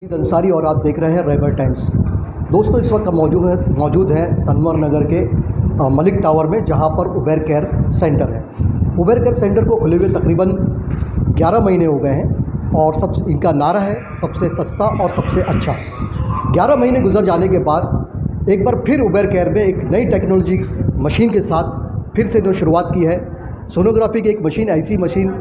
अंसारी और आप देख रहे हैं रेबर टाइम्स। दोस्तों, इस वक्त हम मौजूद हैं तनवर नगर के मलिक टावर में, जहां पर उबेर केयर सेंटर है। उबेर केयर सेंटर को खुले हुए तकरीबन 11 महीने हो गए हैं और इनका नारा है सबसे सस्ता और सबसे अच्छा। 11 महीने गुजर जाने के बाद एक बार फिर उबेर केयर में एक नई टेक्नोलॉजी मशीन के साथ फिर से इन्होंने शुरुआत की है। सोनोग्राफी की एक मशीन, ऐसी मशीन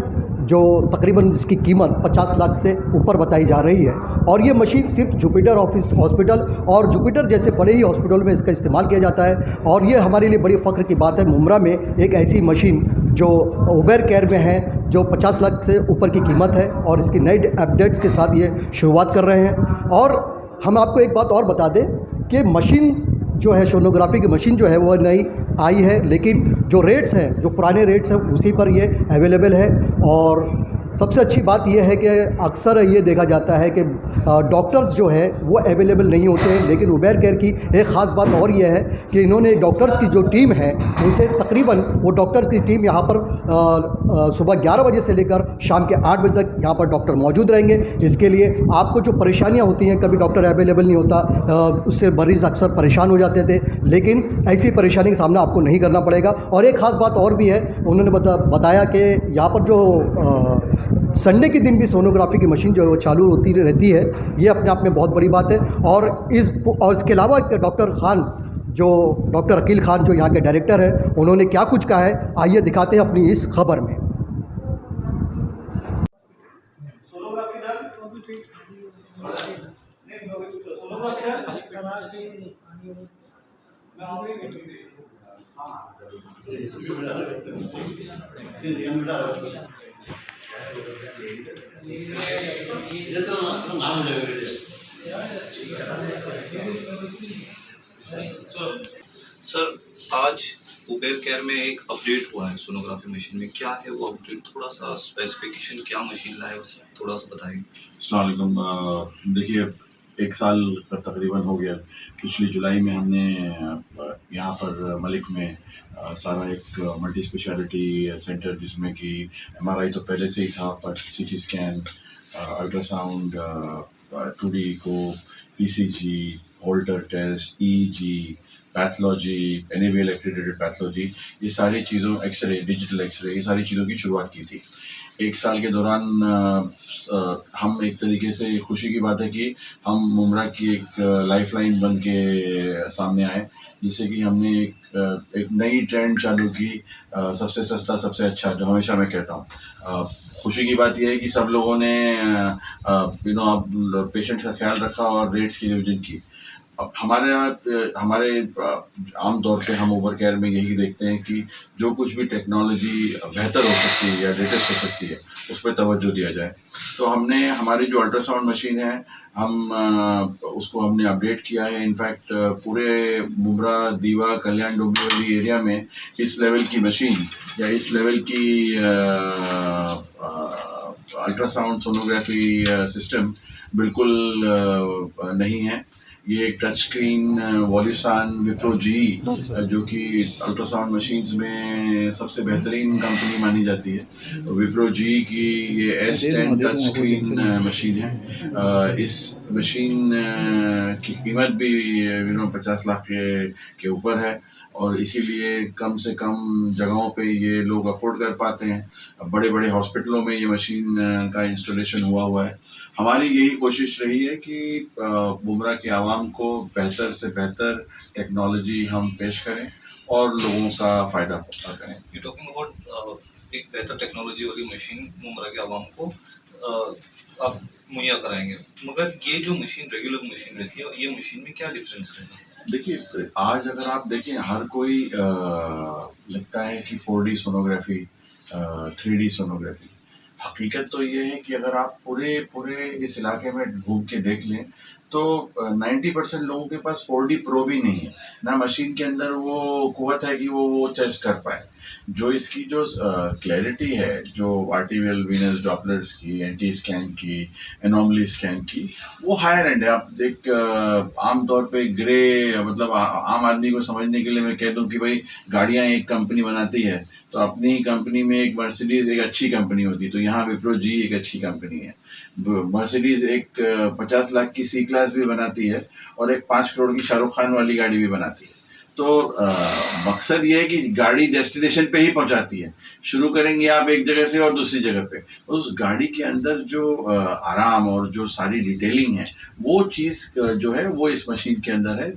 जो तकरीबन जिसकी कीमत 50 लाख से ऊपर बताई जा रही है, और ये मशीन सिर्फ जुपिटर हॉस्पिटल और जुपिटर जैसे बड़े ही हॉस्पिटल में इसका इस्तेमाल किया जाता है। और ये हमारे लिए बड़ी फ़ख्र की बात है, मुमरा में एक ऐसी मशीन जो उबेर केयर में है, जो 50 लाख से ऊपर की कीमत है, और इसकी नई अपडेट्स के साथ ये शुरुआत कर रहे हैं। और हम आपको एक बात और बता दें कि मशीन जो है, सोनोग्राफी की मशीन जो है वो नई आई है, लेकिन जो रेट्स हैं, जो पुराने रेट्स हैं, उसी पर ये अवेलेबल है। और सबसे अच्छी बात यह है कि अक्सर ये देखा जाता है कि डॉक्टर्स जो है वो अवेलेबल नहीं होते हैं, लेकिन उबेर केयर की एक ख़ास बात और ये है कि इन्होंने डॉक्टर्स की जो टीम है उनसे तकरीबन वो डॉक्टर्स की टीम यहाँ पर सुबह 11 बजे से लेकर शाम के 8 बजे तक यहाँ पर डॉक्टर मौजूद रहेंगे। इसके लिए आपको जो परेशानियाँ होती हैं, कभी डॉक्टर अवेलेबल नहीं होता, उससे मरीज़ अक्सर परेशान हो जाते थे, लेकिन ऐसी परेशानी का सामना आपको नहीं करना पड़ेगा। और एक ख़ास बात और भी है, उन्होंने बताया कि यहाँ पर जो संडे के दिन भी सोनोग्राफी की मशीन जो है वो चालू होती रहती है। ये अपने आप में बहुत बड़ी बात है। और इसके अलावा डॉक्टर खान, जो डॉक्टर अकील खान जो यहाँ के डायरेक्टर हैं, उन्होंने क्या कुछ कहा है, आइए दिखाते हैं अपनी इस खबर में। सर, आज उबेर केयर में एक अपडेट हुआ है सोनोग्राफी मशीन में। क्या है वो अपडेट? थोड़ा सा स्पेसिफिकेशन, क्या मशीन लाए उसे थोड़ा सा बताइए। अस्सलाम वालेकुम। देखिए, 1 साल तकरीबन हो गया। पिछली जुलाई में हमने यहाँ पर मलिक में सारा एक मल्टी स्पेशलिटी सेंटर, जिसमें कि MRI तो पहले से ही था, पर CT स्कैन, अल्ट्रासाउंड, 2D को, ECG, Holter test, EEG, pathology, NABL accredited pathology, ये सारी चीज़ों, एक्सरे, डिजिटल एक्सरे, ये सारी चीज़ों की शुरुआत की थी। 1 साल के दौरान हम एक तरीके से, खुशी की बात है कि हम मुमरा की एक लाइफलाइन बन के सामने आए, जिससे कि हमने एक नई ट्रेंड चालू की, सबसे सस्ता सबसे अच्छा, जो हमेशा मैं कहता हूँ। खुशी की बात यह है कि सब लोगों ने अब पेशेंट्स का ख्याल रखा और रेट्स की रिविजन की। अब हमारे आम तौर पे हम उबेर केयर में यही देखते हैं कि जो कुछ भी टेक्नोलॉजी बेहतर हो सकती है या लेटेस्ट हो सकती है, उस पर तवज्जो दिया जाए। तो हमने हमारी जो अल्ट्रासाउंड मशीन है, उसको हमने अपडेट किया है। इनफैक्ट पूरे मुमरा, दीवा, कल्याण, डोंबिवली एरिया में इस लेवल की मशीन या इस लेवल की अल्ट्रासाउंड सोनोग्राफी सिस्टम बिल्कुल नहीं है। ये एक टच स्क्रीन वॉल्यूसान विप्रो जी, जो कि अल्ट्रासाउंड मशीन्स में सबसे बेहतरीन कंपनी मानी जाती है, विप्रो जी की ये S10 टच स्क्रीन मशीन है। इस मशीन की कीमत भी 50 लाख के ऊपर है, और इसीलिए कम से कम जगहों पे ये लोग अफोर्ड कर पाते हैं। बड़े बड़े हॉस्पिटलों में ये मशीन का इंस्टॉलेशन हुआ है। हमारी यही कोशिश रही है कि मुमरा के आवाम को बेहतर से बेहतर टेक्नोलॉजी हम पेश करें और लोगों का फ़ायदा करें। यू टॉकिंग अबाउट एक बेहतर टेक्नोलॉजी वाली मशीन मुमरा के आवाम को आप मुहैया कराएंगे, मगर ये जो मशीन रेगुलर मशीन रहती है, ये मशीन में क्या डिफरेंस रहेगा? देखिए, आज अगर आप देखें, हर कोई लगता है कि 4D सोनोग्राफी, 3D सोनोग्राफी। हकीकत तो ये है कि अगर आप पूरे इस इलाके में घूम के देख लें, तो 90% लोगों के पास 4D प्रो भी नहीं है, ना मशीन के अंदर वो कुव्वत है कि वो टेस्ट कर पाए। जो इसकी जो क्लैरिटी है, जो आर्टिवियल वीनस डॉपलर्स की, एंटी स्कैन की, एनोमली स्कैन की, वो हायर एंड है। आप देख, आम तौर पे ग्रे, मतलब आम आदमी को समझने के लिए मैं कह दूं कि भाई, गाड़ियां एक कंपनी बनाती है, तो अपनी कंपनी में एक मर्सिडीज एक अच्छी कंपनी होती, तो यहाँ विप्रो जी एक अच्छी कंपनी है, मर्सिडीज एक 50 लाख की सी क्लास भी बनाती है और एक 5 करोड़ की शाहरुख खान वाली गाड़ी भी बनाती है। तो मकसद ये है कि गाड़ी डेस्टिनेशन पे ही पहुंचाती है। शुरू करेंगे आप एक जगह से और दूसरी जगह पे, उस गाड़ी के अंदर जो आराम और जो सारी डिटेलिंग है वो चीज़ जो है वो इस मशीन के अंदर है।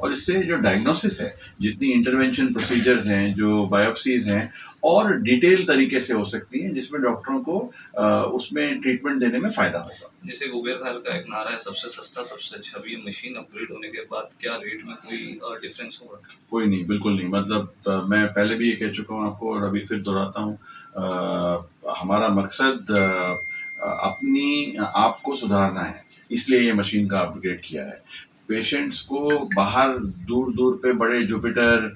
और इससे जो डायग्नोसिस है, जितनी इंटरवेंशन प्रोसीजर्स हैं, जो बायोप्सीज हैं और डिटेल तरीके से हो सकती हैं, जिसमें डॉक्टरों को उसमें ट्रीटमेंट देने में फ़ायदा होगा। जैसे उबेर कार का एक नारा है सबसे सस्ता सबसे अच्छा, भी मशीन अपग्रेड होने के बाद क्या रेट में कोई डिफरेंस होगा? कोई नहीं, बिल्कुल नहीं। मतलब मैं पहले भी ये कह चुका हूँ आपको और अभी फिर दोहराता हूँ, हमारा मकसद अपनी आप को सुधारना है, इसलिए ये मशीन का अपग्रेड किया है। पेशेंट्स को बाहर दूर दूर पे बड़े जुपिटर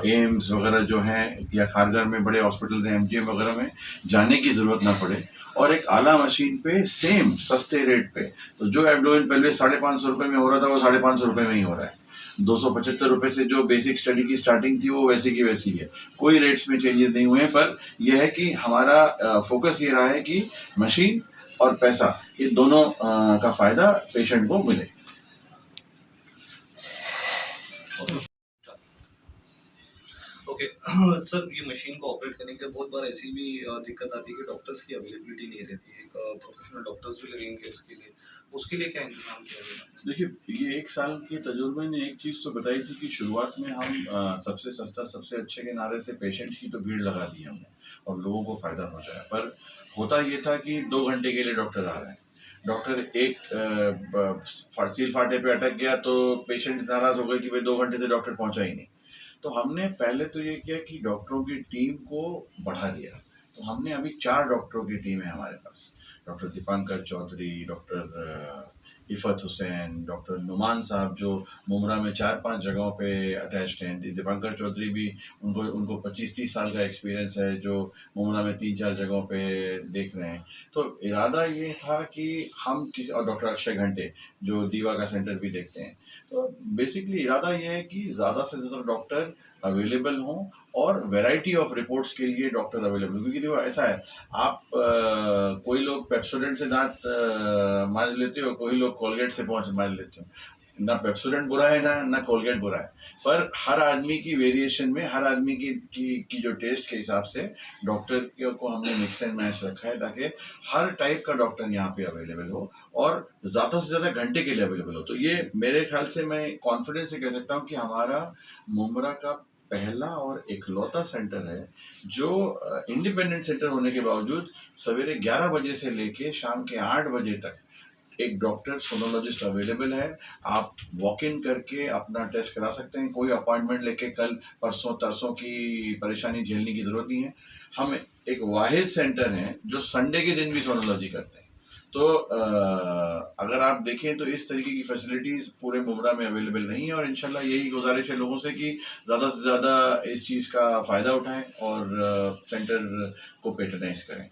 एम्स वगैरह जो हैं या खारगर में बड़े हॉस्पिटल हैं, एमजीएम वगैरह में जाने की ज़रूरत ना पड़े और एक आला मशीन पे सेम सस्ते रेट पे, तो जो एब्डोमेन पहले 550 रुपये में हो रहा था वो 550 रुपये में ही हो रहा है। 275 रुपये से जो बेसिक स्टडी की स्टार्टिंग थी वो वैसी की वैसी है, कोई रेट्स में चेंजेस नहीं हुए हैं। पर यह है कि हमारा फोकस ये रहा है कि मशीन और पैसा ये दोनों का फ़ायदा पेशेंट को मिले। ओके सर, ये मशीन को ऑपरेट करने के लिए बहुत बार ऐसी भी दिक्कत आती है कि डॉक्टर्स की अवेलेबिलिटी नहीं रहती है, प्रोफेशनल डॉक्टर्स भी लगेंगे इसके लिए, उसके लिए क्या इंतजाम किया गया? देखिए, ये 1 साल के तजुर्बे ने एक चीज़ तो बताई थी कि शुरुआत में हम सबसे सस्ता सबसे अच्छे के नारे से पेशेंट्स की तो भीड़ लगा दी हमने और लोगों को फ़ायदा पहुँचाया। पर होता ये था कि 2 घंटे के लिए डॉक्टर आ रहे हैं, डॉक्टर एक सील फाटे पे अटक गया तो पेशेंट्स नाराज़ हो गए कि भाई 2 घंटे से डॉक्टर पहुँचा ही नहीं। तो हमने पहले तो ये किया कि डॉक्टरों की टीम को बढ़ा दिया। तो हमने अभी 4 डॉक्टरों की टीम है हमारे पास। Doctor Dipankar Chaudhary, doctor Iffat Hussain, doctor Numan sahab जो मुमरा में 4-5 जगहों पे अटैच्ड हैं। दीपांकर चौधरी भी उनको 25-30 साल का एक्सपीरियंस है, जो मुमरा में 3-4 जगहों पे देख रहे हैं। तो इरादा ये था कि हम किसी और डॉक्टर अक्षय घंटे जो दीवा का सेंटर भी देखते हैं। तो बेसिकली इरादा ये है कि ज़्यादा से ज़्यादा डॉक्टर अवेलेबल हों और वैरायटी ऑफ रिपोर्ट्स के लिए डॉक्टर अवेलेबल, क्योंकि देखो ऐसा है, आप कोई लोग पेप्सोडेंट से दांत मांज लेते हो, कोई लोग कोलगेट से मांज लेते हो। ना पेप्सोडेंट बुरा है ना कोलगेट बुरा है, पर हर आदमी की वेरिएशन में हर आदमी की जो टेस्ट के हिसाब से डॉक्टर को हमने मिक्स एंड मैच रखा है ताकि हर टाइप का डॉक्टर यहाँ पे अवेलेबल हो और ज़्यादा से ज़्यादा घंटे के लिए अवेलेबल हो। तो ये मेरे ख्याल से मैं कॉन्फिडेंस से कह सकता हूँ कि हमारा मुमरा का पहला और इकलौता सेंटर है जो इंडिपेंडेंट सेंटर होने के बावजूद सवेरे 11 बजे से लेके शाम के 8 बजे तक एक डॉक्टर सोनोलॉजिस्ट अवेलेबल है। आप वॉक इन करके अपना टेस्ट करा सकते हैं, कोई अपॉइंटमेंट लेके कल परसों तरसों की परेशानी झेलने की ज़रूरत नहीं है। हम एक वाहिद सेंटर हैं जो संडे के दिन भी सोनोलॉजी करते हैं। तो अगर आप देखें तो इस तरीके की फैसिलिटीज़ पूरे मुमरा में अवेलेबल नहीं है और इंशाल्लाह यही गुजारिश है लोगों से कि ज़्यादा से ज़्यादा इस चीज़ का फ़ायदा उठाएं और सेंटर को पेट्रोनाइज करें।